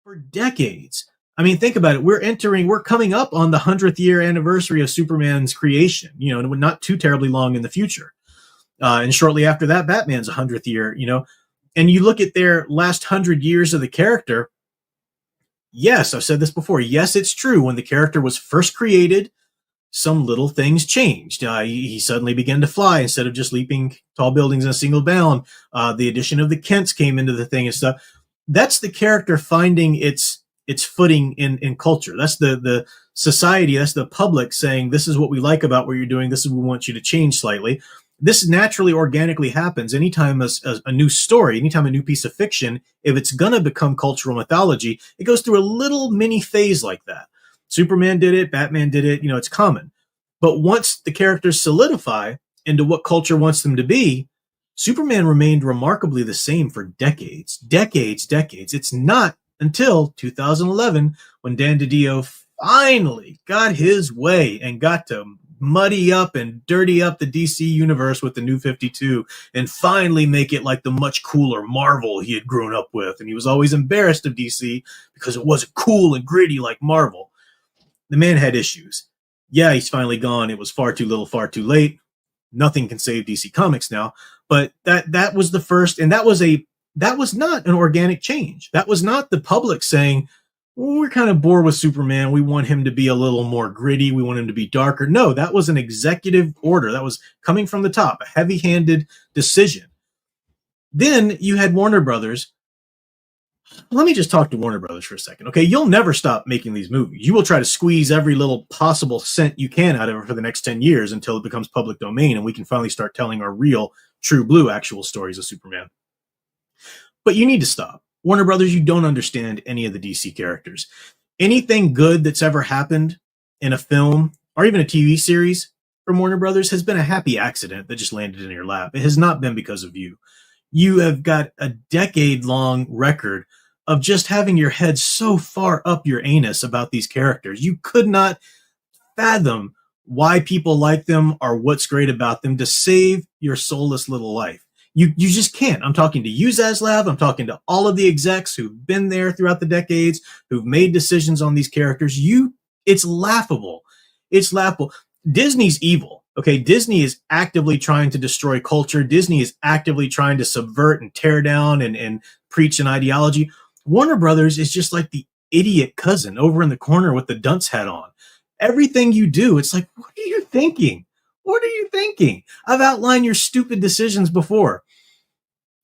for decades. I mean, think about it. We're coming up on the 100th year anniversary of Superman's creation, not too terribly long in the future. And shortly after that, Batman's 100th year, and you look at their last 100 years of the character. Yes, I've said this before. Yes, it's true. When the character was first created, some little things changed. He suddenly began to fly instead of just leaping tall buildings in a single bound. The addition of the Kents came into the thing and stuff. That's the character finding its footing in culture. That's the society. That's the public saying, this is what we like about what you're doing. This is what we want you to change slightly. This naturally, organically happens anytime a new story, anytime a new piece of fiction, if it's going to become cultural mythology, it goes through a little mini phase like that. Superman did it. Batman did it. It's common. But once the characters solidify into what culture wants them to be, Superman remained remarkably the same for decades. It's not until 2011 when Dan DiDio finally got his way and got to muddy up and dirty up the DC universe with the New 52 and finally make it like the much cooler Marvel he had grown up with. And he was always embarrassed of DC because it wasn't cool and gritty like Marvel. The man had issues. Yeah, he's finally gone. It was far too little, far too late. Nothing can save DC Comics now. But that was the first, and that was not an organic change. That was not the public saying, well, we're kind of bored with Superman. We want him to be a little more gritty. We want him to be darker. No, that was an executive order. That was coming from the top, a heavy-handed decision. Then you had Warner Brothers. Let me just talk to Warner Brothers for a second. Okay, you'll never stop making these movies. You will try to squeeze every little possible cent you can out of it for the next 10 years until it becomes public domain and we can finally start telling our real, true blue actual stories of Superman. But you need to stop. Warner Brothers, you don't understand any of the DC characters. Anything good that's ever happened in a film or even a TV series from Warner Brothers has been a happy accident that just landed in your lap. It has not been because of you. You have got a decade-long record of just having your head so far up your anus about these characters. You could not fathom why people like them or what's great about them to save your soulless little life. You just can't. I'm talking to you, Zaslav. I'm talking to all of the execs who've been there throughout the decades, who've made decisions on these characters. It's laughable. It's laughable. Disney's evil. Okay, Disney is actively trying to destroy culture. Disney is actively trying to subvert and tear down and preach an ideology. Warner Brothers is just like the idiot cousin over in the corner with the dunce hat on. Everything you do, it's like, what are you thinking? What are you thinking? I've outlined your stupid decisions before.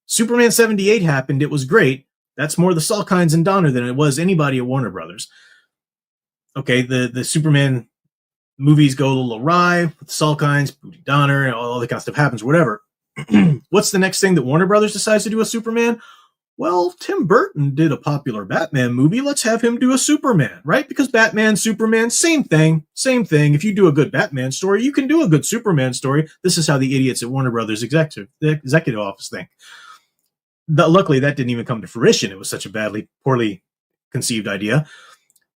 Superman 78 happened. It was great. That's more the Salkinds and Donner than it was anybody at Warner Brothers. Okay, the Superman movies go a little awry with the Salkinds, Booty Donner, and all that kind of stuff happens, whatever. What's the next thing that Warner Brothers decides to do with Superman? Well, Tim Burton did a popular Batman movie. Let's have him do a Superman, right? Because Batman, Superman, same thing. If you do a good Batman story, you can do a good Superman story. This is how the idiots at Warner Brothers executive office think. Luckily, that didn't even come to fruition. It was such a poorly conceived idea.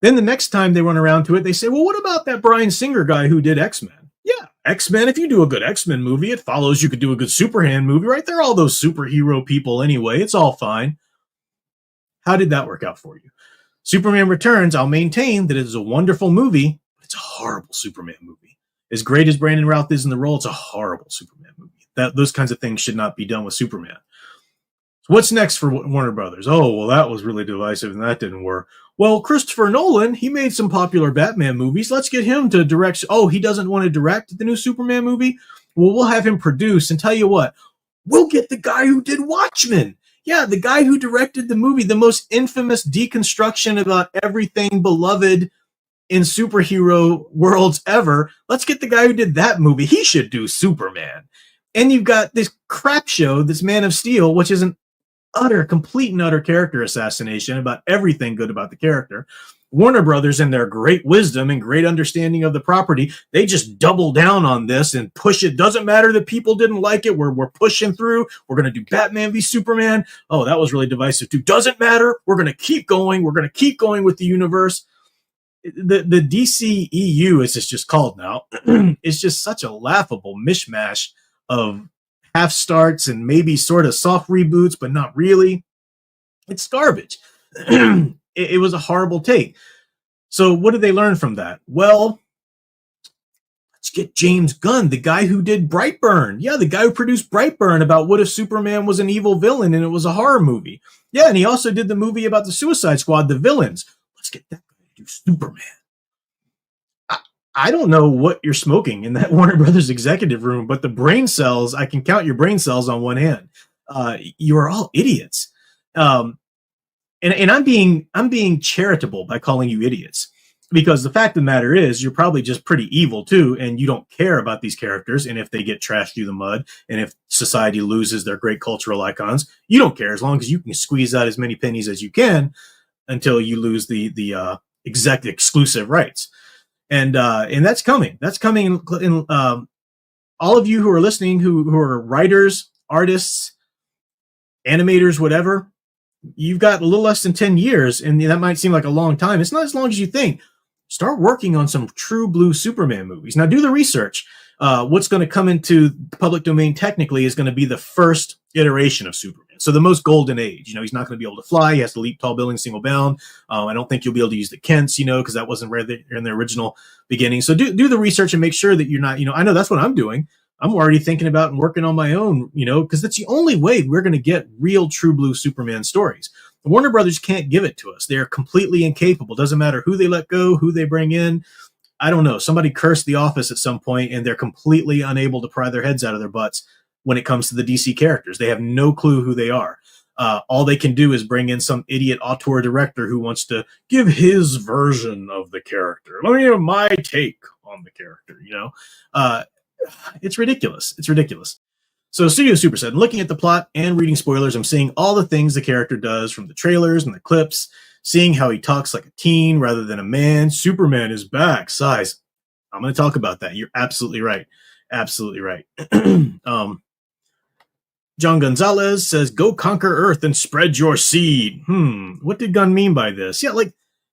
Then the next time they run around to it, they say, well, what about that Bryan Singer guy who did X-Men? Yeah, X-Men, if you do a good X-Men movie, it follows you could do a good Superman movie, right? They're all those superhero people anyway. It's all fine. How did that work out for you? Superman Returns, I'll maintain that it is a wonderful movie, but it's a horrible Superman movie. As great as Brandon Routh is in the role, it's a horrible Superman movie. Those kinds of things should not be done with Superman. So what's next for Warner Brothers? Oh, well, that was really divisive and that didn't work. Well, Christopher Nolan, he made some popular Batman movies. Let's get him to direct. Oh, he doesn't want to direct the new Superman movie? Well, we'll have him produce. And tell you what, we'll get the guy who did Watchmen. Yeah, the guy who directed the movie, the most infamous deconstruction about everything beloved in superhero worlds ever. Let's get the guy who did that movie. He should do Superman. And you've got this crap show, this Man of Steel, which is an complete and utter character assassination about everything good about the character. Warner Brothers, in their great wisdom and great understanding of the property, they just double down on this and push it. Doesn't matter that people didn't like it. We're pushing through. We're going to do Batman v Superman. Oh, that was really divisive too. Doesn't matter. We're going to keep going. We're going to keep going with the universe. The DC EU, as it's just called now, is just such a laughable mishmash of half starts and maybe sort of soft reboots, but not really. It's garbage. it was a horrible take. So what did they learn from that? Well, let's get James Gunn, the guy who did Brightburn. Yeah, the guy who produced Brightburn about what if Superman was an evil villain and it was a horror movie. Yeah, and he also did the movie about the Suicide Squad, The Villains. Let's get that guy to do Superman. I don't know what you're smoking in that Warner Brothers executive room, but the brain cells, I can count your brain cells on one hand. You are all idiots. And I'm being charitable by calling you idiots, because the fact of the matter is you're probably just pretty evil too, and you don't care about these characters. And if they get trashed through the mud, and if society loses their great cultural icons, you don't care, as long as you can squeeze out as many pennies as you can until you lose the exclusive rights. And that's coming. That's coming. In all of you who are listening, who are writers, artists, animators, whatever, you've got a little less than 10 years, and that might seem like a long time. It's not as long as you think. Start working on some true blue Superman movies. Now do the research. What's going to come into the public domain technically is going to be the first iteration of Superman. So the most golden age. He's not going to be able to fly. He has to leap tall buildings single bound. I don't think you'll be able to use the Kents, because that wasn't where in the original beginning. So do the research and make sure that you're not, I know that's what I'm doing. I'm already thinking about and working on my own, because that's the only way we're going to get real true blue Superman stories. The Warner Brothers can't give it to us. They're completely incapable. Doesn't matter who they let go, who they bring in. I don't know. Somebody cursed The Office at some point, and they're completely unable to pry their heads out of their butts when it comes to the DC characters. They have no clue who they are. All they can do is bring in some idiot auteur director who wants to give his version of the character. Let me have my take on the character, It's ridiculous. It's ridiculous. So Studio Super said, looking at the plot and reading spoilers, I'm seeing all the things the character does from the trailers and the clips, seeing how he talks like a teen rather than a man. Superman is back. Size. I'm going to talk about that. You're absolutely right. Absolutely right. John Gonzalez says, go conquer Earth and spread your seed. What did Gunn mean by this? Yeah,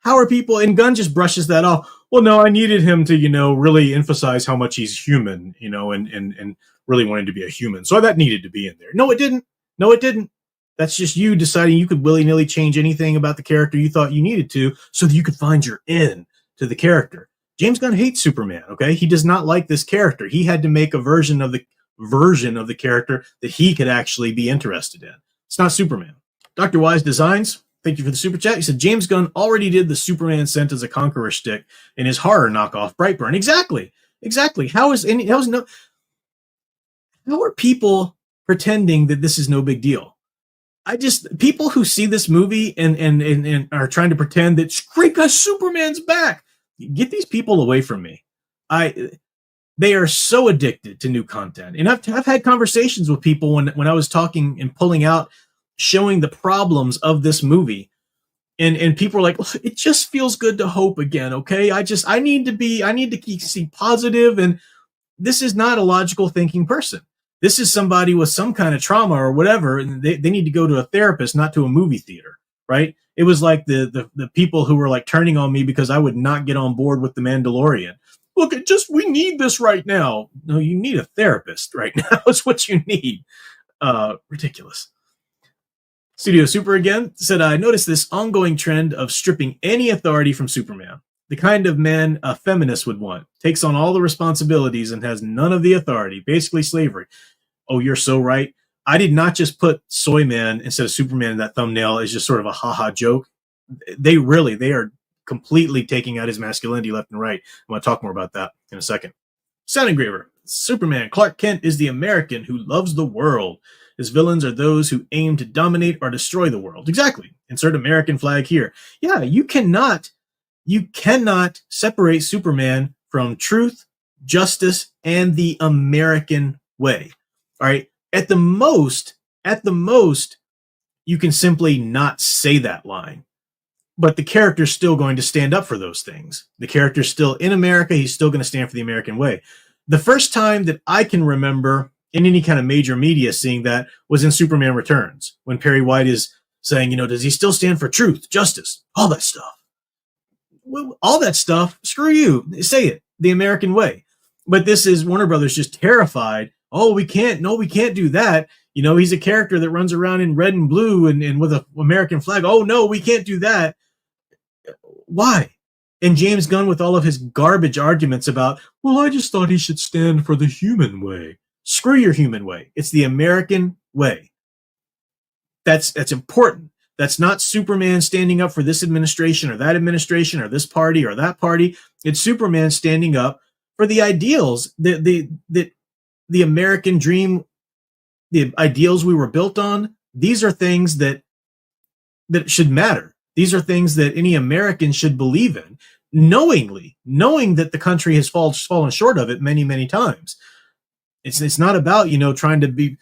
how are people? And Gunn just brushes that off. Well, no, I needed him to, really emphasize how much he's human, and really wanted to be a human. So that needed to be in there. No, it didn't. No, it didn't. That's just you deciding you could willy-nilly change anything about the character you thought you needed to so that you could find your in to the character. James Gunn hates Superman, okay? He does not like this character. He had to make a version of the character that he could actually be interested in. It's not Superman. Dr. Wise Designs, thank you for the super chat. He said, James Gunn already did the Superman sent as a conqueror shtick in his horror knockoff Brightburn. Exactly. How are people pretending that this is no big deal? People who see this movie and are trying to pretend that great guy Superman's back. Get these people away from me. They are so addicted to new content. And I've had conversations with people when I was talking and pulling out, showing the problems of this movie. And people are like, it just feels good to hope again. Okay. I need to see positive. And this is not a logical thinking person. This is somebody with some kind of trauma or whatever. And they need to go to a therapist, not to a movie theater. Right. It was like the people who were turning on me because I would not get on board with The Mandalorian. Look, we need this right now. No, you need a therapist right now. It's what you need. Ridiculous. Studio Super again said, I noticed this ongoing trend of stripping any authority from Superman. The kind of man a feminist would want. Takes on all the responsibilities and has none of the authority. Basically slavery. Oh, you're so right. I did not just put Soy Man instead of Superman in that thumbnail as just sort of a haha joke. They are completely taking out his masculinity left and right. I want to talk more about that in a second. Sound Engraver. Superman, Clark Kent is the American who loves the world. His villains are those who aim to dominate or destroy the world. Exactly. Insert American flag here. Yeah, you cannot separate Superman from truth, justice, and the American way. All right. At the most, you can simply not say that line. But the character's still going to stand up for those things. The character's still in America. He's still going to stand for the American way. The first time that I can remember in any kind of major media seeing that was in Superman Returns, when Perry White is saying, does he still stand for truth, justice, all that stuff? Well, all that stuff, screw you. Say it, the American way. But this is Warner Brothers just terrified. Oh, we can't do that. He's a character that runs around in red and blue and with an American flag. Oh, no, we can't do that. Why? And James Gunn, with all of his garbage arguments about, well, I just thought he should stand for the human way. Screw your human way. It's the American way. That's important. That's not Superman standing up for this administration or that administration or this party or that party. It's Superman standing up for the ideals, the American dream, the ideals we were built on. These are things that should matter. These are things that any American should believe in, knowing that the country has fallen short of it many, many times. It's not about, trying to be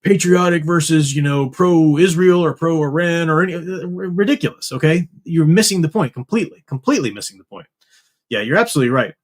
patriotic versus, pro-Israel or pro-Iran or any ridiculous. Okay. You're missing the point completely missing the point. Yeah, you're absolutely right.